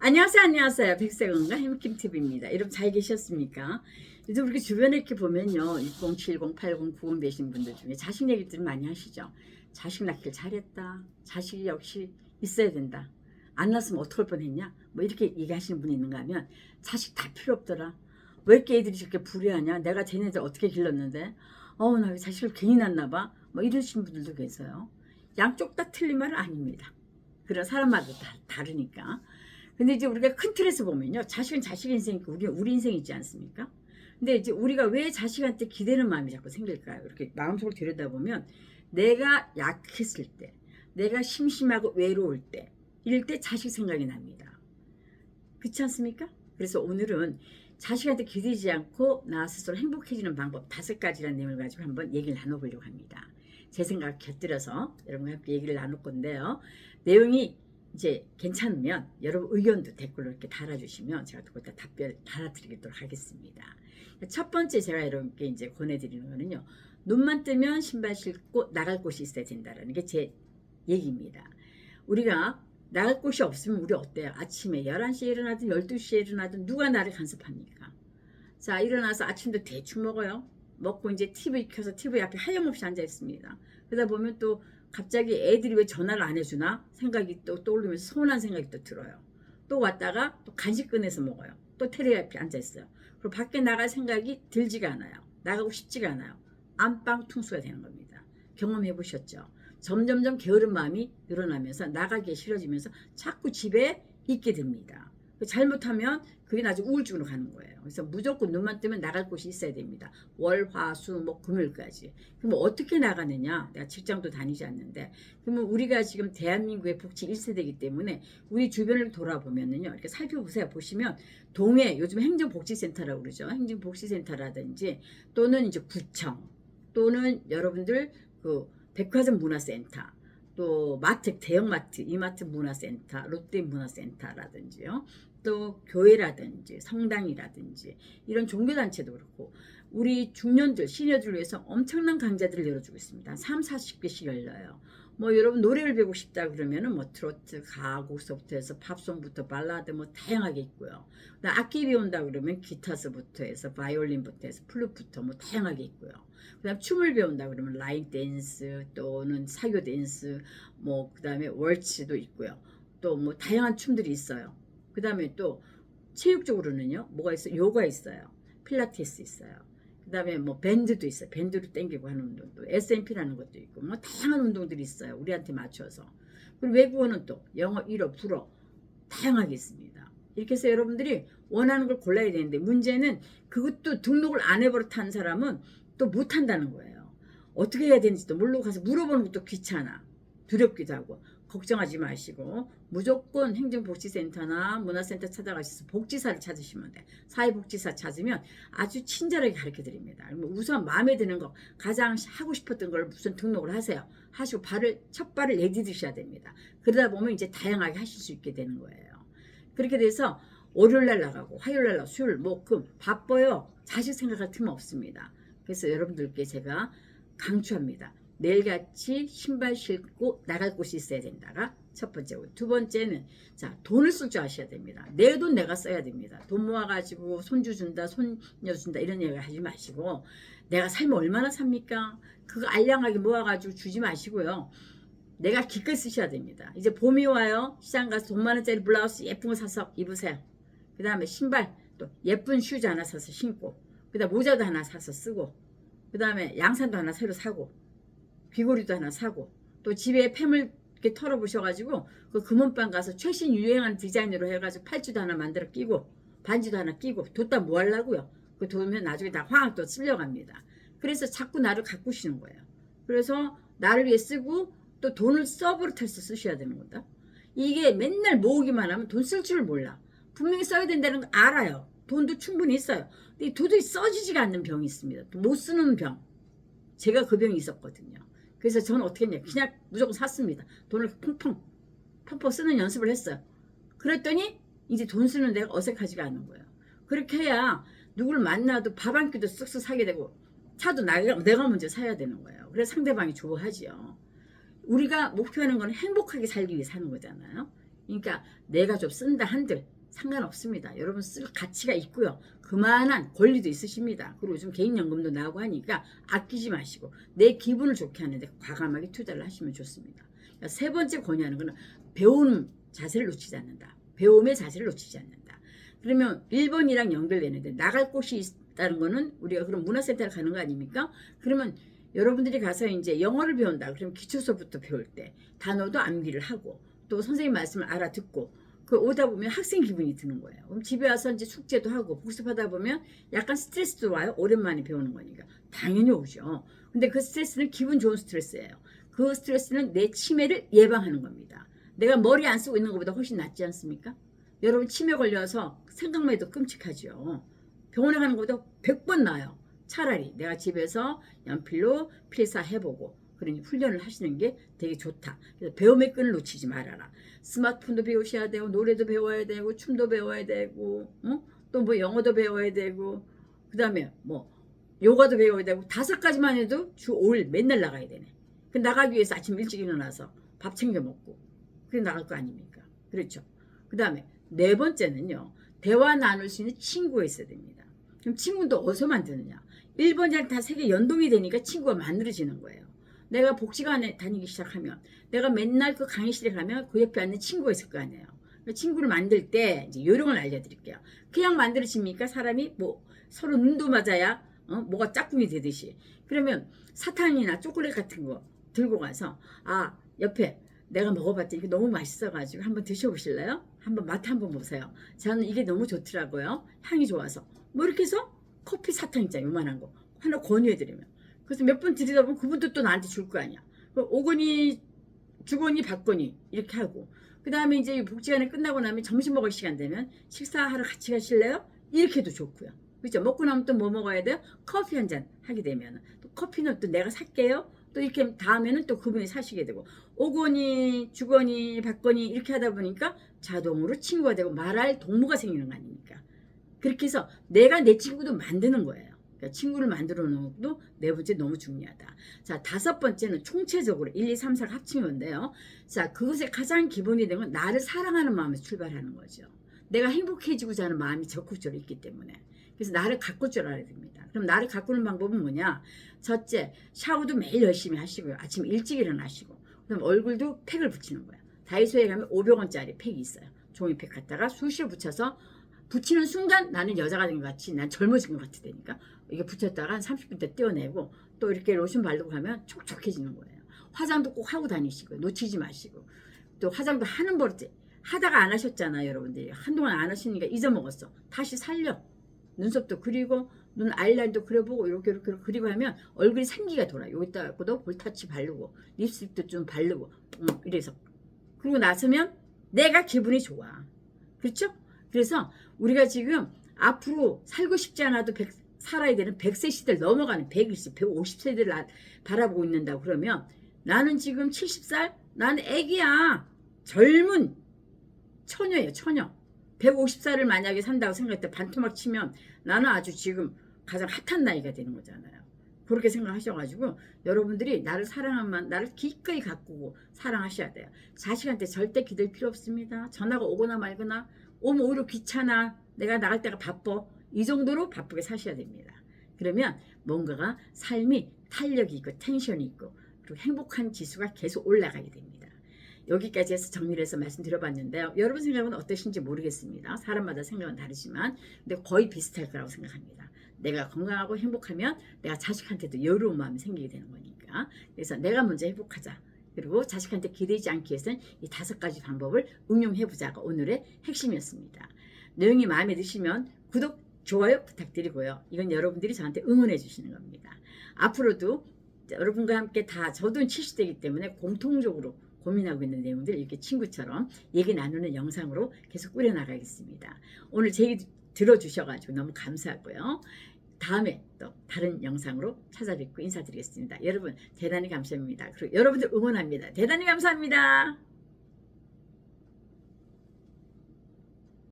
안녕하세요, 안녕하세요. 백세건과 해미킴TV입니다. 여러분 잘 계셨습니까? 이제 우리 주변에 이렇게 보면요, 60, 70, 80, 90 되신 분들 중에 자식 얘기들 많이 하시죠. 자식 낳길 잘했다. 자식이 역시 있어야 된다. 안 낳았으면 어떡할 뻔했냐? 뭐 이렇게 얘기하시는 분이 있는가 하면 자식 다 필요 없더라. 왜 이렇게 애들이 저렇게 불효하냐? 내가 쟤네들 어떻게 길렀는데? 나 왜 자식을 괜히 낳나 봐? 뭐 이러시는 분들도 계세요. 양쪽 다 틀린 말은 아닙니다. 그런 사람마다 다르니까. 근데 이제 우리가 큰 틀에서 보면요, 자식은 자식 인생이고 우리 인생이 있지 않습니까? 근데 이제 우리가 왜 자식한테 기대는 마음이 자꾸 생길까요? 이렇게 마음속으로 들여다보면 내가 약했을 때, 내가 심심하고 외로울 때, 이럴 때 자식 생각이 납니다. 그렇지 않습니까? 그래서 오늘은 자식한테 기대지 않고 나 스스로 행복해지는 방법 5가지라는 내용을 가지고 한번 얘기를 나눠보려고 합니다. 제 생각 곁들여서 여러분과 함께 얘기를 나눌 건데요. 내용이 이제 괜찮으면 여러분 의견도 댓글로 이렇게 달아주시면 제가 그것다 답변 달아드리도록 하겠습니다. 첫 번째 제가 여러분께 이제 권해드리는 거는요. 눈만 뜨면 신발 신고 나갈 곳이 있어야 된다는 게 제 얘기입니다. 우리가 나갈 곳이 없으면 우리 어때요? 아침에 11시에 일어나든 12시에 일어나든 누가 나를 간섭합니까? 자, 일어나서 아침도 대충 먹어요. 먹고 이제 TV 켜서 TV 앞에 하염없이 앉아 있습니다. 그러다 보면 또 갑자기 애들이 왜 전화를 안 해주나 생각이 또 떠오르면서 서운한 생각이 또 들어요. 또 왔다가 또 간식 꺼내서 먹어요. 또 테레비 앞에 앉아 있어요. 그리고 밖에 나갈 생각이 들지가 않아요. 나가고 싶지가 않아요. 안방퉁수가 되는 겁니다. 경험해 보셨죠? 점점점 게으른 마음이 늘어나면서 나가기 싫어지면서 자꾸 집에 있게 됩니다. 잘못하면 그게 나중에 우울증으로 가는 거예요. 그래서 무조건 눈만 뜨면 나갈 곳이 있어야 됩니다. 월, 화, 수, 목, 금요일까지. 그럼 어떻게 나가느냐? 내가 직장도 다니지 않는데. 그러면 우리가 지금 대한민국의 복지 1세대이기 때문에 우리 주변을 돌아보면은요. 이렇게 살펴보세요. 보시면 동해, 요즘 행정복지센터라고 그러죠. 행정복지센터라든지 또는 이제 구청 또는 여러분들 그 백화점 문화센터 또 마트, 대형마트, 이마트 문화센터, 롯데 문화센터라든지요. 또 교회라든지 성당이라든지 이런 종교단체도 그렇고 우리 중년들, 시니어들을 위해서 엄청난 강좌들을 열어주고 있습니다. 3, 40개씩 열려요. 뭐 여러분 노래를 배우고 싶다 그러면은 뭐 트로트, 가곡서부터 해서 팝송부터 발라드 뭐 다양하게 있고요. 악기 배운다 그러면 기타서부터 해서 바이올린부터 해서 플룻부터 뭐 다양하게 있고요. 그다음 춤을 배운다 그러면 라인 댄스 또는 사교 댄스 뭐 그다음에 월츠도 있고요. 또 뭐 다양한 춤들이 있어요. 그다음에 또 체육적으로는요. 뭐가 있어요? 요가 있어요. 필라테스 있어요. 그다음에 뭐 밴드도 있어요. 밴드로 땡기고 하는 운동도 SMP라는 것도 있고 뭐 다양한 운동들이 있어요. 우리한테 맞춰서. 그리고 외국어는 또 영어, 일어, 불어 다양하게 있습니다. 이렇게 해서 여러분들이 원하는 걸 골라야 되는데 문제는 그것도 등록을 안 해버릇한 사람은 또 못한다는 거예요. 어떻게 해야 되는지도 모르고 가서 물어보는 것도 귀찮아. 두렵기도 하고 걱정하지 마시고 무조건 행정복지센터나 문화센터 찾아가셔서 복지사를 찾으시면 돼. 사회복지사 찾으면 아주 친절하게 가르쳐 드립니다. 우선 마음에 드는 거 가장 하고 싶었던 걸 우선 등록을 하세요. 하시고 첫 발을 내디디셔야 됩니다. 그러다 보면 이제 다양하게 하실 수 있게 되는 거예요. 그렇게 돼서 월요일날 나가고 화요일날 나가고 수요일 목금 바빠요. 자식 생각할 틈 없습니다. 그래서 여러분들께 제가 강추합니다. 내일같이 신발 신고 나갈 곳이 있어야 된다가 첫 번째고 두 번째는 자 돈을 쓸 줄 아셔야 됩니다. 내 돈 내가 써야 됩니다. 돈 모아가지고 손주 준다 손녀 준다 이런 얘기 하지 마시고 내가 살면 얼마나 삽니까? 그거 알량하게 모아가지고 주지 마시고요. 내가 기껏 쓰셔야 됩니다. 이제 봄이 와요. 시장 가서 돈 많은짜리 블라우스 예쁜 거 사서 입으세요. 그 다음에 신발 또 예쁜 슈즈 하나 사서 신고 그 다음 모자도 하나 사서 쓰고 그 다음에 양산도 하나 새로 사고 귀걸이도 하나 사고 또 집에 팸을 이렇게 털어보셔가지고 그 금은방 가서 최신 유행한 디자인으로 해가지고 팔찌도 하나 만들어 끼고 반지도 하나 끼고 뒀다 뭐 하려고요. 그 두면 나중에 다 화학 또 쓸려갑니다. 그래서 자꾸 나를 가꾸시는 거예요. 그래서 나를 위해 쓰고 또 돈을 써버릇해서 쓰셔야 되는 거다. 이게 맨날 모으기만 하면 돈 쓸 줄 몰라. 분명히 써야 된다는 거 알아요. 돈도 충분히 있어요. 근데 도저히 써지지가 않는 병이 있습니다. 못 쓰는 병. 제가 그 병이 있었거든요. 그래서 저는 어떻게 했냐. 그냥 무조건 샀습니다. 돈을 펑펑 쓰는 연습을 했어요. 그랬더니 이제 돈 쓰는 데가 어색하지가 않은 거예요. 그렇게 해야 누구를 만나도 밥 한 끼도 쓱쓱 사게 되고 차도 내가 먼저 사야 되는 거예요. 그래서 상대방이 좋아하지요. 우리가 목표하는 건 행복하게 살기 위해 사는 거잖아요. 그러니까 내가 좀 쓴다 한들 상관없습니다. 여러분 쓸 가치가 있고요. 그만한 권리도 있으십니다. 그리고 요즘 개인연금도 나오고 하니까 아끼지 마시고 내 기분을 좋게 하는데 과감하게 투자를 하시면 좋습니다. 그러니까 세 번째 권유하는 것은 배우는 자세를 놓치지 않는다. 배움의 자세를 놓치지 않는다. 그러면 1번이랑 연결되는데 나갈 곳이 있다는 거는 우리가 그럼 문화센터를 가는 거 아닙니까? 그러면 여러분들이 가서 이제 영어를 배운다. 그러면 기초서부터 배울 때 단어도 암기를 하고 또 선생님 말씀을 알아듣고 그 오다 보면 학생 기분이 드는 거예요. 그럼 집에 와서 이제 숙제도 하고 복습하다 보면 약간 스트레스도 와요. 오랜만에 배우는 거니까. 당연히 오죠. 근데 그 스트레스는 기분 좋은 스트레스예요. 그 스트레스는 내 치매를 예방하는 겁니다. 내가 머리 안 쓰고 있는 것보다 훨씬 낫지 않습니까? 여러분 치매 걸려서 생각만 해도 끔찍하죠. 병원에 가는 것보다 100번 나아요. 차라리 내가 집에서 연필로 필사 해보고 그러니 훈련을 하시는 게 되게 좋다. 그래서 배움의 끈을 놓치지 말아라. 스마트폰도 배우셔야 되고 노래도 배워야 되고 춤도 배워야 되고 또 뭐 영어도 배워야 되고 그 다음에 뭐 요가도 배워야 되고 5가지만 해도 주 5일 맨날 나가야 되네. 그 나가기 위해서 아침 일찍 일어나서 밥 챙겨 먹고 그래 나갈 거 아닙니까? 그렇죠. 그 다음에 4번째는요. 대화 나눌 수 있는 친구가 있어야 됩니다. 그럼 친구도 어디서 만드느냐? 1번이랑 다 세계 연동이 되니까 친구가 만들어지는 거예요. 내가 복지관에 다니기 시작하면 내가 맨날 그 강의실에 가면 그 옆에 앉는 친구가 있을 거 아니에요. 친구를 만들 때 이제 요령을 알려드릴게요. 그냥 만들어집니까? 사람이 뭐 서로 눈도 맞아야 뭐가 짝꿍이 되듯이. 그러면 사탕이나 초콜릿 같은 거 들고 가서 옆에 내가 먹어봤더니 이게 너무 맛있어가지고 한번 드셔보실래요? 한번 맛 한번 보세요. 저는 이게 너무 좋더라고요. 향이 좋아서. 뭐 이렇게 해서 커피 사탕 있잖아요. 요만한 거. 하나 권유해드리면. 그래서 몇 번 드리다 보면 그분도 또 나한테 줄 거 아니야. 오거니, 주거니, 받거니 이렇게 하고. 그 다음에 이제 복지관에 끝나고 나면 점심 먹을 시간 되면 식사하러 같이 가실래요? 이렇게 해도 좋고요. 그렇죠? 먹고 나면 또 뭐 먹어야 돼요? 커피 한 잔 하게 되면 또 커피는 또 내가 살게요. 또 이렇게 다음에는 또 그분이 사시게 되고 오거니, 주거니, 받거니 이렇게 하다 보니까 자동으로 친구가 되고 말할 동무가 생기는 거 아닙니까? 그렇게 해서 내가 내 친구도 만드는 거예요. 그러니까 친구를 만들어 놓는 것도 4번째 너무 중요하다. 자, 5번째는 총체적으로 1, 2, 3, 4가 합친 건데요. 자, 그것의 가장 기본이 된 건 나를 사랑하는 마음에서 출발하는 거죠. 내가 행복해지고자 하는 마음이 적극적으로 있기 때문에. 그래서 나를 가꿀 줄 알아야 됩니다. 그럼 나를 가꾸는 방법은 뭐냐? 첫째, 샤워도 매일 열심히 하시고요. 아침 일찍 일어나시고. 그다음 얼굴도 팩을 붙이는 거예요. 다이소에 가면 500원짜리 팩이 있어요. 종이팩 갖다가 숱이 붙여서 붙이는 순간 나는 여자가 된 것 같이 난 젊어진 것 같이 되니까 이게 붙였다가 한 30분 때 떼어내고 또 이렇게 로션 바르고 가면 촉촉해지는 거예요. 화장도 꼭 하고 다니시고 놓치지 마시고 또 화장도 하는 버릇 하다가 안 하셨잖아요. 여러분들이 한동안 안 하시니까 잊어먹었어. 다시 살려. 눈썹도 그리고 눈 아이라인도 그려보고 이렇게 그리고 하면 얼굴이 생기가 돌아요. 여기다 갖고도 볼터치 바르고 립스틱도 좀 바르고 이래서 그리고 나서면 내가 기분이 좋아. 그렇죠? 그래서 우리가 지금 앞으로 살고 싶지 않아도 살아야 되는 100세 시대를 넘어가는 120, 150세대를 바라보고 있는다고 그러면 나는 지금 70살? 나는 애기야. 젊은 처녀예요. 처녀. 150살을 만약에 산다고 생각할 때 반토막 치면 나는 아주 지금 가장 핫한 나이가 되는 거잖아요. 그렇게 생각하셔가지고 여러분들이 나를 사랑하면 나를 기꺼이 가꾸고 사랑하셔야 돼요. 자식한테 절대 기댈 필요 없습니다. 전화가 오거나 말거나 오면 오히려 귀찮아. 내가 나갈 때가 바빠. 이 정도로 바쁘게 사셔야 됩니다. 그러면 뭔가가 삶이 탄력이 있고 텐션이 있고 그리고 행복한 지수가 계속 올라가게 됩니다. 여기까지 해서 정리를 해서 말씀드려봤는데요. 여러분 생각은 어떠신지 모르겠습니다. 사람마다 생각은 다르지만 근데 거의 비슷할 거라고 생각합니다. 내가 건강하고 행복하면 내가 자식한테도 여유로운 마음이 생기게 되는 거니까. 그래서 내가 먼저 행복하자. 그리고 자식한테 기대지 않기 위해서는 이 5가지 방법을 응용해보자가 오늘의 핵심이었습니다. 내용이 마음에 드시면 구독, 좋아요 부탁드리고요. 이건 여러분들이 저한테 응원해 주시는 겁니다. 앞으로도 여러분과 함께 다 저도 70대이기 때문에 공통적으로 고민하고 있는 내용들 이렇게 친구처럼 얘기 나누는 영상으로 계속 꾸려나가겠습니다. 오늘 제 얘기 들어주셔가지고 너무 감사하고요. 다음에 또 다른 영상으로 찾아뵙고 인사드리겠습니다. 여러분 대단히 감사합니다. 그리고 여러분들 응원합니다. 대단히 감사합니다.